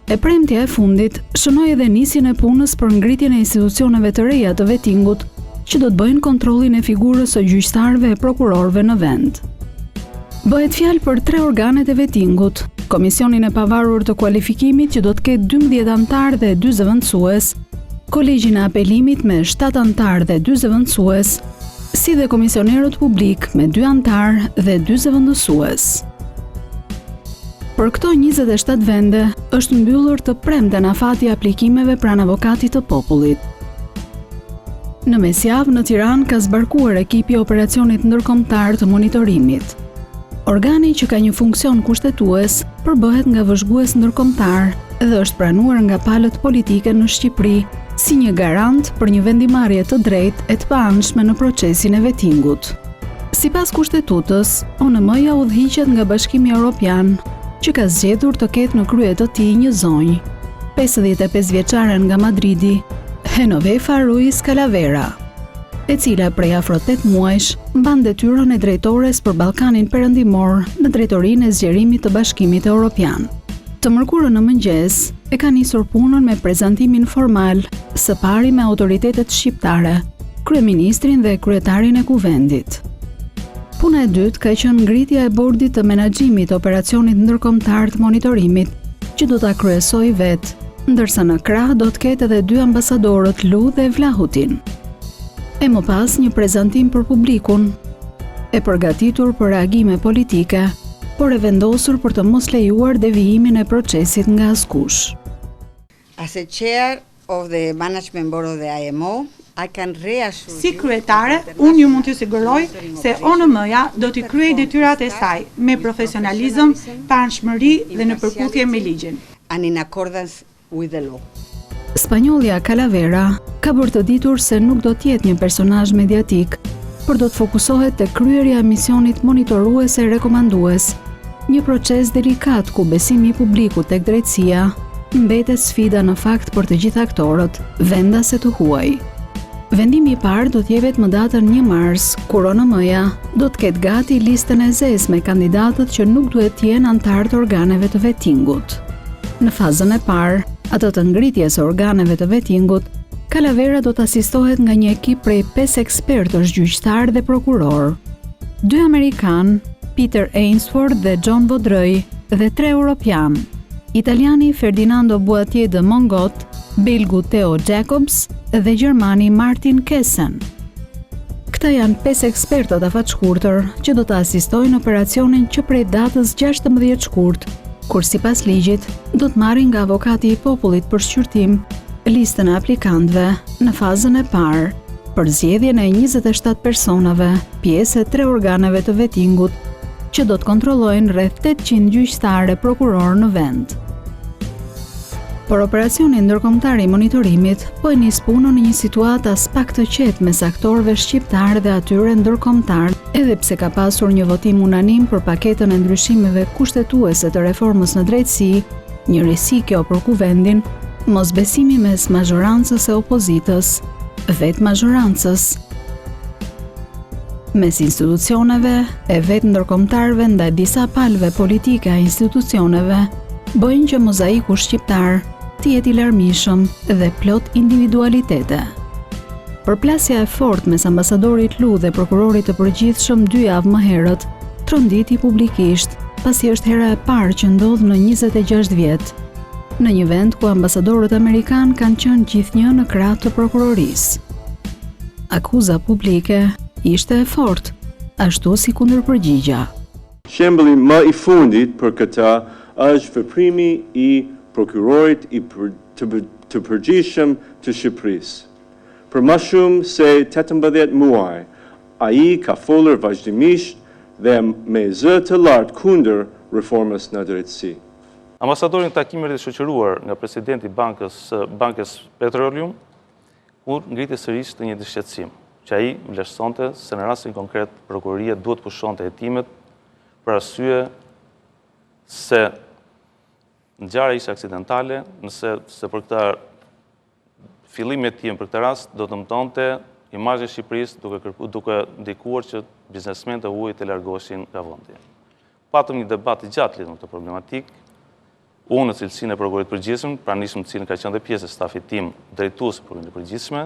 E premtja e fundit shënoi edhe nisjen e punës për ngritjen e institucioneve të reja të vettingut, që do të bëjnë kontrollin e figurës së gjyqtarëve e prokurorëve në vend. Bëhet fjalë për 3 organet e vettingut: Komisionin e pavarur të kualifikimit që do të ketë 12 anëtar dhe 2 zëvendësues, Kolegjin e apelimit me 7 anëtar dhe 2 zëvendësues, si dhe komisionerët publik me 2 anëtar dhe 2 zëvendësues. Për këto 27 vende është mbyllur të premten afati i aplikimeve pranë avokatit të popullit. Në mesjavë në Tiranë ka zbarkuar ekipi i operacionit ndërkombëtar të monitorimit. Organi që ka një funksion kushtetues përbëhet nga vëzhgues ndërkombëtar dhe është pranuar nga palët politike në Shqipëri si një garant për një vendimarrje të drejtë e të paanshme në procesin e vettingut. Sipas kushtetutës, ONM-ja udhëhiqet nga Bashkimi Evropian, që ka zgjedhur të ketë në krye të tij një zonjë, 55 vjeçaren nga Madridi, Genovefa Ruiz Calavera, e cila prej afro 8 muajsh mban detyrën e drejtores për Ballkanin Perëndimor në drejtorinë e zgjerimit të Bashkimit Evropian. Të mërkurën në mëngjes e ka nisur punën me prezantimin formal, së pari me autoritetet shqiptare, kryeministrin dhe kryetarin e kuvendit. Puna e dytë ka qenë ngritja e bordit të menaxhimit të operacionit ndërkombëtar të monitorimit, që do ta kryesojë vetë, ndërsa në krah do të ketë edhe 2 ambasadorët Lu dhe Vlahutin. E më pas një prezantim për publikun, e përgatitur për reagime politike, por e vendosur për të mos lejuar devijimin e procesit nga askush. As a chair of the management board of the IMO, Si kryetare, unë ju mund t'ju siguroj se ONM-ja do t'i kryej detyrat e saj me profesionalizëm, pranë-shmëri dhe në përputhje me ligjin. And in accordance with the law. Spanjollja Calavera ka bërë të ditur se nuk do t'jetë një personazh mediatik, por do të fokusohet te kryerja e misionit monitorues e rekomandues, një proces delikat ku besimi i publikut tek drejtësia mbetet sfida në fakt për të gjithë aktorët, vendase të huaj. Vendimi i parë do t'jepet më datën 1 mars, kur ONM-ja do të ketë gati listën e zezë me kandidatët që nuk duhet të jenë anëtar të organeve të vettingut. Në fazën e parë, atë të ngritjes së organeve të vettingut, Calavera do të asistohet nga një ekip prej 5 ekspertësh gjyqtar dhe prokuror, 2 amerikan, Peter Ainsworth dhe John Vaudreuil, dhe 3 europian, italiani Ferdinando Boatier de Mongot, belgu Theo Jacobs dhe gjermani Martin Kessen. Këta janë 5 ekspertët afatshkurtër që do të asistojnë operacionin që prej datës 16 shkurt, kur sipas ligjit do të marrin nga avokati i popullit për shqyrtim listën e aplikantëve në fazën e parë për zgjedhjen e 27 personave, pjesë e 3 organeve të vettingut, që do të kontrollojnë rreth 800 gjyqtarë e prokuror në vend. Por operacioni ndërkombëtar i monitorimit po e nis punën në një situatë as pak të qetë mes aktorëve shqiptar dhe atyre ndërkombëtar, edhe pse ka pasur një votim unanim për paketën e ndryshimeve kushtetuese të reformës në drejtësi, një risi kjo për kuvendin, mosbesimi mes mazhorancës e opozitës, vetë mazhorancës, mes institucioneve e vetë ndërkombëtarëve ndaj disa palëve politike a institucioneve, bëjnë që mozaiku shqiptar të jetë i larmishëm dhe plot individualitete. Përplasja e fortë mes ambasadorit Lu dhe prokurorit të përgjithshëm 2 javë më herët tronditi publikisht, pasi është hera e parë që ndodh në 26 vjet, në një vend ku ambasadorët amerikan kanë qenë gjithnjë në krah të prokurorisë. Akuza publike ishte e fortë, ashtu si kundërpërgjigja. Shembulli më i fundit për këtë është veprimi i prokurorit të përgjithshëm të Shqipërisë. Për më shumë se 18 muaj, ai ka folur vazhdimisht dhe me zë të lartë kundër reformës në drejtësi. Ambasadorin takimet e shoqëruar nga presidenti Bankës Petroleum, kur ngriti sërish të një shqetësim, që ai vlerësonte se në rastin konkret prokuroria duhet pushonte hetimet për arsye se ngjarja ishte aksidentale, nëse për këtë fillimi e tij për këtë rast do të mëtonte imazhi i Shqipërisë duke ndikuar që biznesmenët e huaj të largoheshin nga vendi. Patëm një debat i gjatë lidhur me këtë problematikë Unë në cilësinë e prokurorit përgjithshëm, pranisëm të cilën ka qenë dhe pjesë e stafit tim drejtues së prokurorit përgjithshme,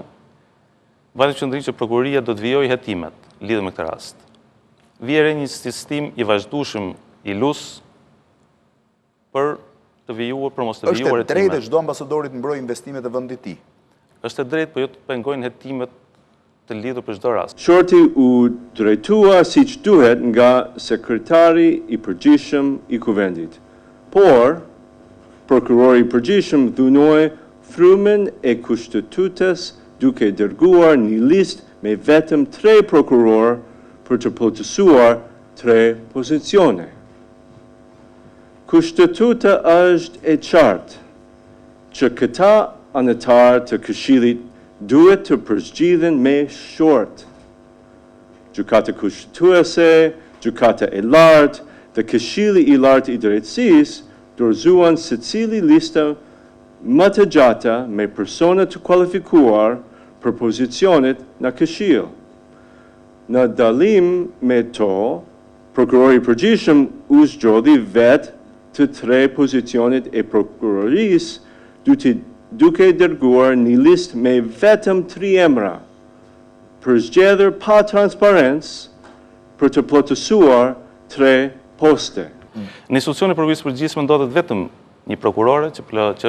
vajtë qëndrim që prokuroria do të vijojë hetimet lidhur me këtë rast. Vjen një sistem i vazhdueshëm i LUS për të vijuar, për mos të vijuar hetimet. Është e drejtë çdo ambasadorit të mbrojë investimet e vendit të tij. Është e drejtë, por jo të pengojnë hetimet të lidhur për çdo rast. Shorti u drejtua siç duhet nga sekretari i përgjithshëm i kuvendit. Por prokurori i përgjithshëm dhunoi frymën e kushtetutës duke dërguar një listë me vetëm 3 prokurorë për të plotësuar 3 pozicione. Kushtetuta është e qartë që këta anëtarë të Këshillit duhet të përgjigjen me short. Gjykata kushtetuese, gjykata e lartë dhe Këshilli i lartë i drejtësisë dorëzuan secili listë më të gjata me persona të kualifikuar për pozicionet në Këshill. Në dalim me to, prokurori i përgjithshëm u zgjodhi vetë të 3 pozicionet e prokurorisë duke dërguar një listë me vetëm 3 emra, për zgjedhur pa transparencë për të plotësuar 3 poste. Në institucionin e prokurorisë përgjithshme ndodhet vetëm një prokurore që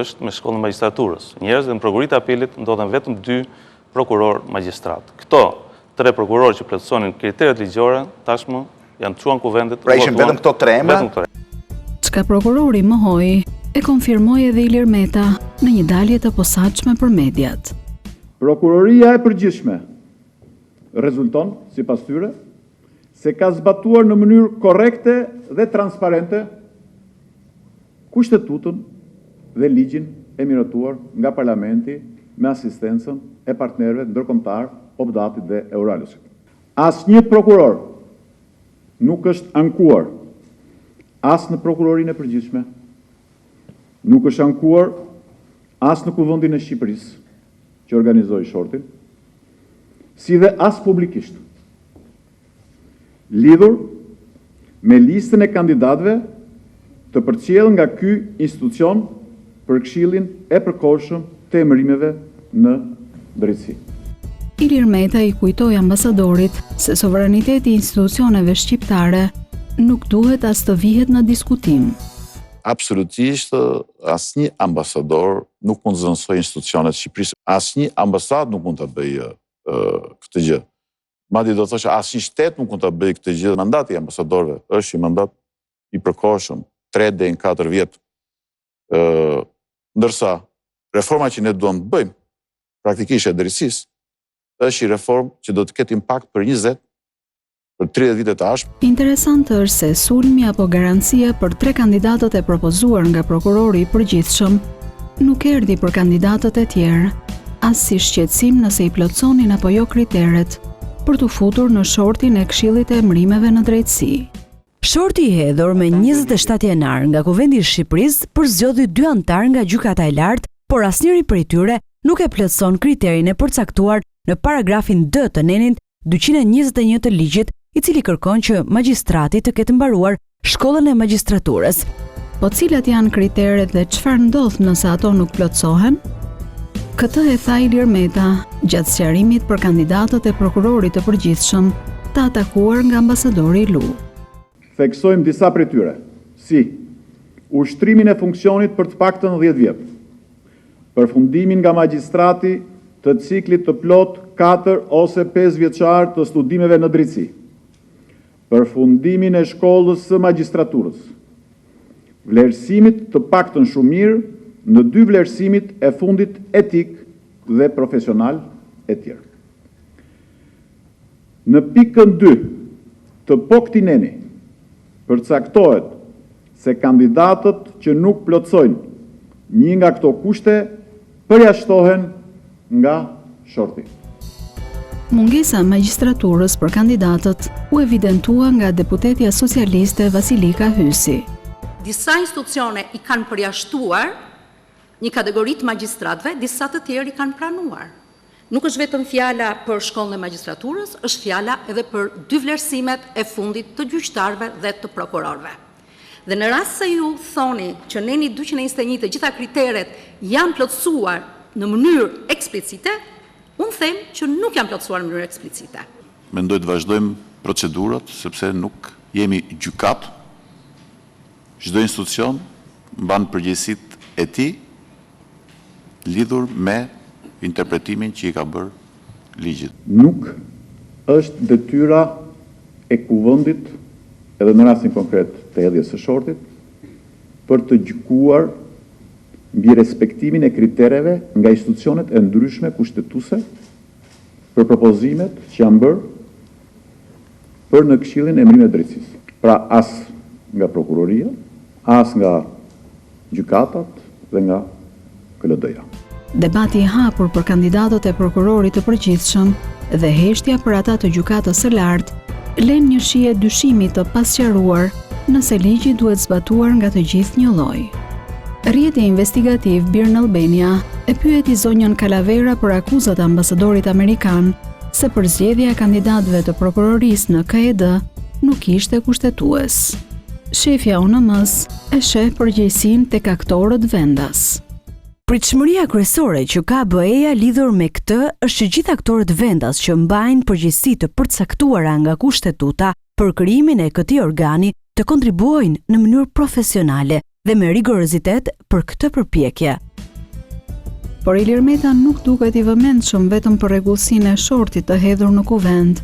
është me shkollën e magjistraturës. Njerëz dhe në prokuroritë e apelit ndodhen vetëm 2 prokuror magjistrat. Këto 3 prokurorë që plotësonin kriteret ligjore tashmë janë çuar në kuvendet. Pra ishin vetëm këto 3 emra? Çka prokurori mohoi e konfirmoi edhe Ilir Meta në një dalje të posaçme për mediat. Prokuroria e përgjithshme rezulton, sipas tyre, se ka zbatuar në mënyrë korrekte dhe transparente kushtetutën dhe ligjin e miratuar nga Parlamenti me asistencën e partnerëve ndërkombëtar, Obdatit dhe Euralusit. Asnjë prokuror nuk është ankuar as në prokurorinë e përgjithshme, nuk është ankuar as në Kuvendin e Shqipërisë që organizoi shortin, si dhe as publikisht. Lidhur me listën e kandidatëve të përcjellë nga ky institucion për Këshillin e Përkohshëm të Emërimeve në Drejtësi. Ilir Meta i kujtoi ambasadorit se sovraniteti i institucioneve shqiptare nuk duhet as të vihet në diskutim. Absolutisht asnjë ambasador nuk mund të zëvendësojë institucionet e Shqipërisë, asnjë ambasadë nuk mund ta bëjë këtë gjë. Madje do të thoshë asnjë shtet nuk mund ta bëjë këtë gjë. Mandati i ambasadorëve është një mandat i përkohshëm, 3 deri në 4 vjet. Ndërsa reforma që ne duam të bëjmë praktikisht e drejtësisë është një reformë që do të ketë impakt për 20, për 30 vite të ardhshme. Interesante është se sulmi apo garancia për 3 kandidatët e propozuar nga prokurori i përgjithshëm nuk erdhi për kandidatët e tjerë, as si shqetësim nëse i plotësonin apo jo kriteret për të futur në shortin e Këshillit e Emërimeve në Drejtësi. Shorti i hedhur me 27 janar nga Kuvendi i Shqipërisë përzgjodhi 2 anëtar nga Gjykata e Lartë, por asnjëri prej tyre nuk e plotëson kriterin e përcaktuar në paragrafin D të nenit 221 të ligjit, i cili kërkon që magjistrati të ketë mbaruar shkollën e magjistraturës. Po cilat janë kriteret dhe çfarë ndodh nëse ato nuk plotësohen? Këtë e tha Ilir Meta gjatë sqarimit për kandidatët e prokurorit të përgjithshëm të atakuar nga ambasadori Lu. Theksojmë disa prej tyre, si ushtrimin e funksionit për të paktën 10 vjet, përfundimin nga magjistrati të ciklit të plot 4 ose 5 vjeçar të studimeve në drejtësi, përfundimin e shkollës së magjistraturës, vlerësimit të paktën shumë mirë në 2 vlerësimit e fundit etik dhe profesional e tjerë. Në pikën 2 të këtij përcaktohet se kandidatët që nuk plotësojnë një nga këto kushte përjashtohen nga shorti. Mungesa e magjistraturës për kandidatët u evidentua nga deputetja socialiste Vasilika Hysi. Disa institucione i kanë përjashtuar një kategori të magjistratëve, disa të tjerë i kanë pranuar. Nuk është vetëm fjala për shkollën e magjistraturës, është fjala edhe për 2 vlerësimet e fundit të gjyqtarëve dhe të prokurorëve. Dhe në rast se ju thoni që neni 221 të gjitha kriteret janë plotësuar në mënyrë eksplicite, unë them që nuk janë plotësuar në mënyrë eksplicite. Mendoj të vazhdojmë procedurat, sepse nuk jemi gjykat. Çdo institucion mban përgjegjësitë e tij lidhur me interpretimin që i ka bërë ligjit. Nuk është detyra e kuvendit, edhe në rastin konkret të hedhjes së shortit, për të gjykuar mbi respektimin e kritereve nga institucionet e ndryshme kushtetuese për propozimet që janë bërë për në Këshillin e Emërimit të Drejtësisë. Pra as nga prokuroria, as nga gjykatat dhe nga KLD-ja. Debati i hapur për kandidatët e prokurorit të përgjithshëm dhe heshtja për ata të gjykatës së lartë lën një shije dyshimi të pasqaruar nëse ligji duhet zbatuar nga të gjithë një lloj. Rrjeti investigativ Birn Albania e pyeti zonjën Calavera për akuzat e ambasadorit amerikan se përzgjedhja e kandidatëve të prokurorisë në KED nuk ishte kushtetues. Shefja UNM-s e sheh përgjegjësinë tek aktorët vendas. Pritshmëria kryesore që ka BE-ja lidhur me këtë është që gjithë aktorët vendas që mbajnë përgjegjësi të përcaktuara nga kushtetuta për krijimin e këtij organi të kontribuojnë në mënyrë profesionale dhe me rigorozitet për këtë përpjekje. Por Ilir Meta nuk duket i vëmendshëm vetëm për rregullsinë e shortit të hedhur në kuvend,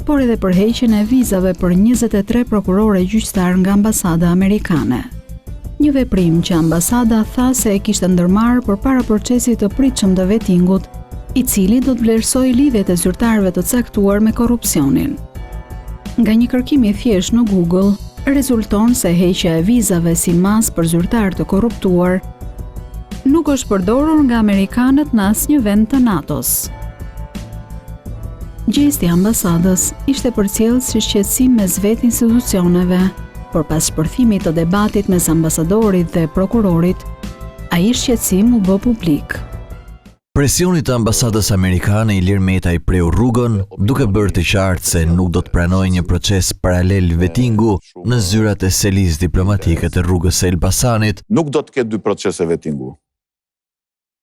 por edhe për heqjen e vizave për 23 prokurore gjyqtar nga ambasada amerikane. Një veprim që ambasada tha se e kishte ndërmarrë përpara procesit të pritshëm të vettingut, i cili do të vlerësojë lidhjet e zyrtarëve të caktuar me korrupsionin. Nga një kërkim i thjeshtë në Google, rezulton se heqja e vizave si mas për zyrtar të korruptuar nuk është përdorur nga amerikanët në asnjë vend të NATO-s. Gjesti i ambasadës ishte përcjellë si shqetësim mes vetë institucioneve, por pas shpërthimit të debatit mes ambasadorit dhe prokurorit, ai shqetësim u bë publik. Presioni të ambasadës amerikane Ilir Meta i preu rrugën, duke bërë të qartë se nuk do të pranojë një proces paralel vettingu në zyrat e selisë diplomatike të rrugës së Elbasanit. Nuk do të ketë 2 procese vettingu.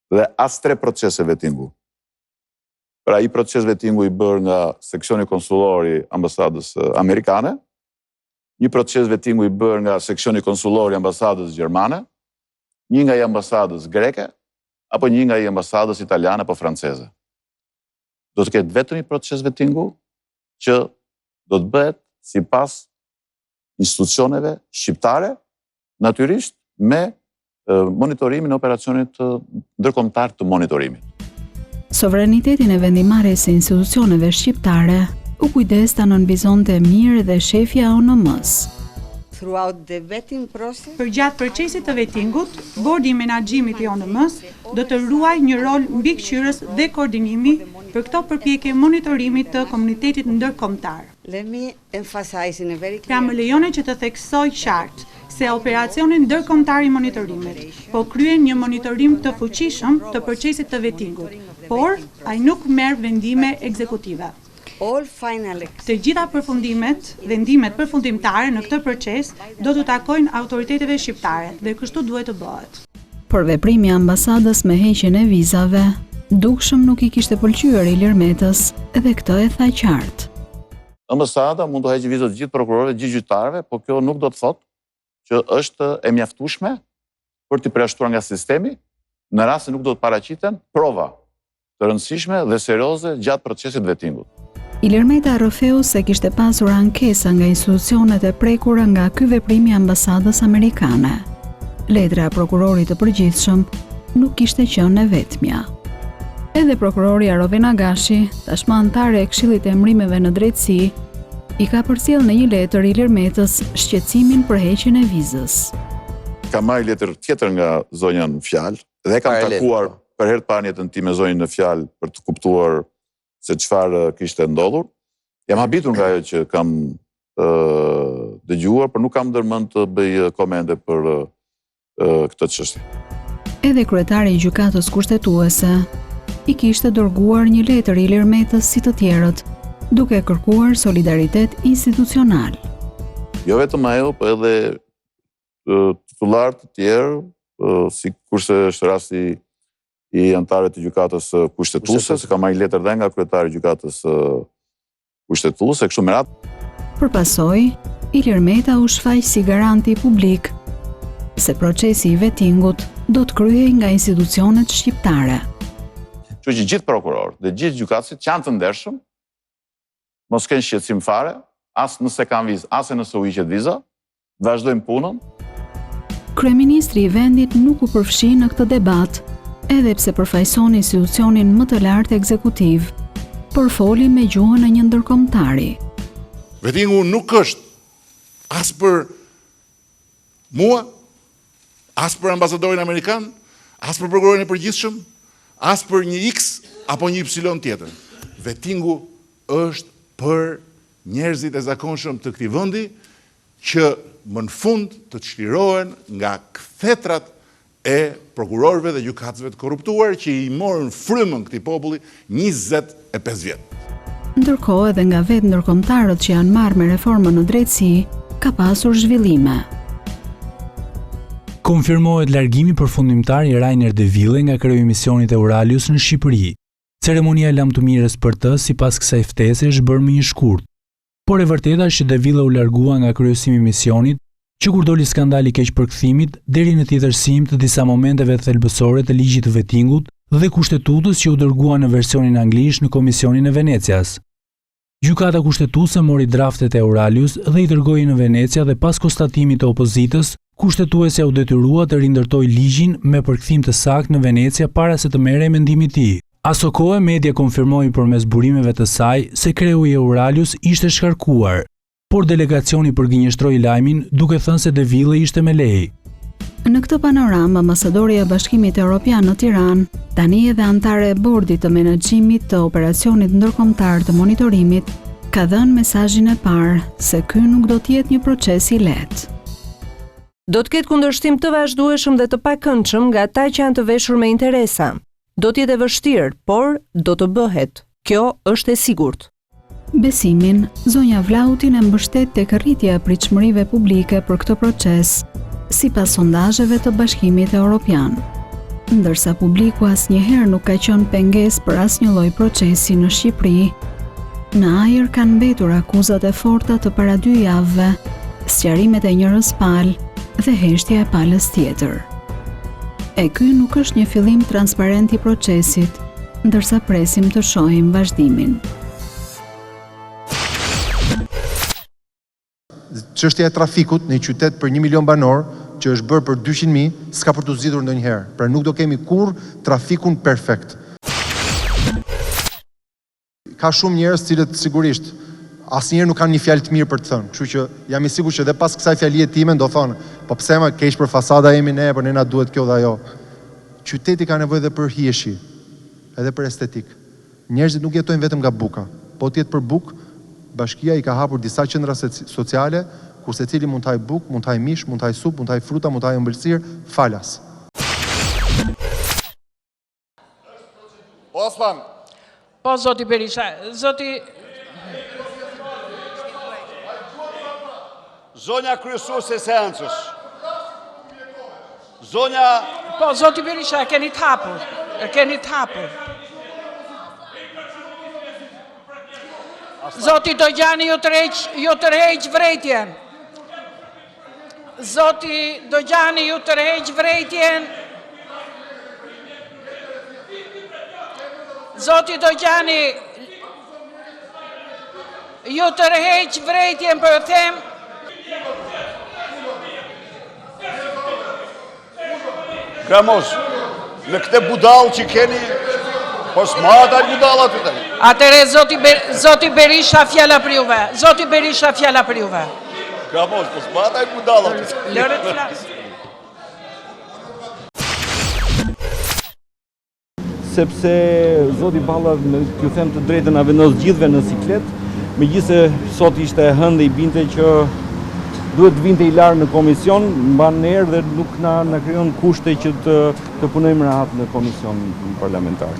Dhe as 3 procese vettingu. Pra i proces vettingu i bërë nga seksioni konsullor i ambasadës amerikane, një proces vettingu i bërë nga seksioni konsullor i ambasadës gjermane, një nga i ambasadës greke, apo një nga i ambasadës italiane apo franceze. Do të ketë vetëm një proces vettingu që do të bëhet sipas institucioneve shqiptare, natyrisht me monitorimin e operacionit ndërkombëtar të monitorimit. Sovranitetin e vendimarrjes së institucioneve shqiptare u kujdes ta nënvizonte mirë dhe shefja UNM-s. Përgjatë procesit të vettingut, bordi i menaxhimit i ONM-s do të ruajë një rol mbikëqyrës dhe koordinimi për këto përpjekje monitorimit të komunitetit ndërkombëtar. Pra më lejoni që të theksoj qartë se operacioni ndërkombëtar i monitorimit po kryen një monitorim të fuqishëm të procesit të vettingut, por ai nuk merr vendime ekzekutive. Të gjitha vendimet përfundimtare në këtë proces do të takojnë autoriteteve shqiptare dhe kështu duhet të bëhet. Por veprimi i ambasadës me heqjen e vizave, dukshëm nuk i kishte pëlqyer Ilir Metës dhe këtë e tha qartë. Ambasada mund të heqë vizat gjithë prokurorëve, gjithë gjyqtarëve, por kjo nuk do të thotë që është e mjaftueshme për t'i përjashtuar nga sistemi në rast se nuk do të paraqiten prova të rëndësishme dhe serioze gjatë procesit vettingut. Ilir Meta rrëfeu se kishte pasur ankesa nga institucionet e prekura nga ky veprim i ambasadës amerikane. Letra e prokurorit të përgjithshëm nuk kishte qenë e vetmja. Edhe prokurori Aroven Agashi, tashmë antare e Këshillit të Emërimeve në Drejtësi, i ka përcjellë në një letër Ilir Metës shqetësimin për heqjen e vizës. Ka marrë letër tjetër nga zonja në fjalë dhe kam takuar për herë të parë në jetën time zonjën në fjalë për të kuptuar se çfarë kishte ndodhur. Jam habitur nga ajo që kam dëgjuar, por nuk kam ndërmend të bëj komente për këtë çështje. Edhe kryetari i gjykatës kushtetuese i kishte dërguar një letër Ilir Metës si të tjerët, duke kërkuar solidaritet institucional. Jo vetëm ajo, por edhe titullar të tjerë, si kurse është rasti i antarëve të gjykatës kushtetuese, se ka marrë letër dhe nga kryetari i gjykatës kushtetuese, kështu me radhë. Përpasoj, Ilir Meta u shfaq si garanti publik se procesi i vettingut do të kryhej nga institucionet shqiptare. Që gjithë prokurorët dhe gjithë gjykatësit që janë të ndershëm, mos kenë shqetësim fare, as nëse kanë vizë, as nëse u hiqet viza, vazhdojmë punën. Kryeministri i vendit nuk u përfshi në këtë debat, edhe pse përfaqëson institucionin më të lartë ekzekutiv, por foli me gjuhën e një ndërkombëtari. Vettingu nuk është as për mua, as për ambasadorin amerikan, as për prokurorin e përgjithshëm, as për një X apo një Y tjetër. Vettingu është për njerëzit e zakonshëm të këtij vendi që më në fund të çlirohen nga kthetrat e prokurorëve dhe gjykatësve të korruptuar që i morën frymën këtij populli 25 vjet. Ndërkohë edhe nga vetë ndërkombëtarët që janë marrë me reformën në drejtësi, ka pasur zhvillime. Konfirmohet largimi përfundimtar i Rainer De Ville nga kryeemisionit Euralius në Shqipëri. Ceremonia e lamtumirës për të, sipas kësaj ftese, është bërë më një shkurt. Por e vërteta është që De Ville u largua nga kryesimi i misionit, që kur doli skandali i keqpërkthimit deri në tjetërsim të disa momenteve thelbësore të ligjit të vettingut dhe kushtetutës që u dërgua në versionin anglisht në Komisionin e Venecias. Gjykata kushtetuese mori draftet e Euralius dhe i dërgoi në Venecia dhe pas konstatimit të opozitës, kushtetuesja u detyrua të rindërtoi ligjin me përkthim të saktë në Venecia para se të merrej mendimi i tij. Aso kohë media konfirmoi përmes burimeve të saj se kreu i Euralius ishte shkarkuar, por delegacioni përgënjeshtroi lajmin duke thënë se De Ville ishte me lejë. Në këtë panoramë, ambasadori i Bashkimit Evropian në Tiranë, tani edhe antare e bordit të menaxhimit të operacionit ndërkombëtar të monitorimit, ka dhënë mesazhin e parë se ky nuk do të jetë një proces i lehtë. Do të ketë kundërshtim të vazhdueshëm dhe të pakëndshëm nga ata që janë të veshur me interesa. Do të jetë e vështirë, por do të bëhet. Kjo është e sigurt. Besimin, zonja Vlautin e mbështet tek rritja e pritshmërive publike për këtë proces, sipas sondazheve të Bashkimit Evropian. Ndërsa publiku asnjëherë nuk ka qenë pengesë për asnjë lloj procesi në Shqipëri, në ajër kanë mbetur akuzat e forta të para 2 javëve, sqarimet e njërës palë dhe heshtja e palës tjetër. E ky nuk është një fillim transparent i procesit, ndërsa presim të shohim vazhdimin. Çështja e trafikut në një qytet për 1 milion banor, që është bërë për 200.000, s'ka për të zgjidhur ndonjëherë. Pra nuk do kemi kurrë trafikun perfekt. Ka shumë njerëz cilët sigurisht asnjëherë nuk kanë një fjalë të mirë për të thënë. Kështu që jam i sigurt që edhe pas kësaj fjalie time do thonë, po pse më keq për fasada jemi ne, por ne na duhet kjo dhe ajo. Qyteti ka nevojë edhe për hijeshi, edhe për estetik. Njerëzit nuk jetojnë vetëm nga buka, po të jetë për bukë. Bashkia i ka hapur disa qendra sociale, ku secili mund të hajë bukë, mund të hajë mish, mund të hajë supë, mund të hajë fruta, mund të hajë ëmbëlsirë, falas. Osman. Po, zoti Berisha, Zonja kryesuese e seancës. Zonja... Po, zoti Berisha, e keni të hapur. Zoti Dogjani ju tërheq vërejtjen. Zoti Dogjani ju tërheq vërejtjen. Zoti Dogjani ju tërheq vërejtjen për them. Gramos, në këtë budall që keni, po s'mata budall aty tani. Atëre zoti Berisha fjala për juve. Zoti Berisha fjala për juve. Gramos, po s'mata budall aty. Lëre të flas. Sepse zoti Balla, ju them të drejtën, na vendos gjithëve në siklet, megjithëse sot ishte hënë i binte që duhet të vinte i larë në komision, mban herë dhe nuk na krijon kushte që të punojmë rahat në komision parlamentar.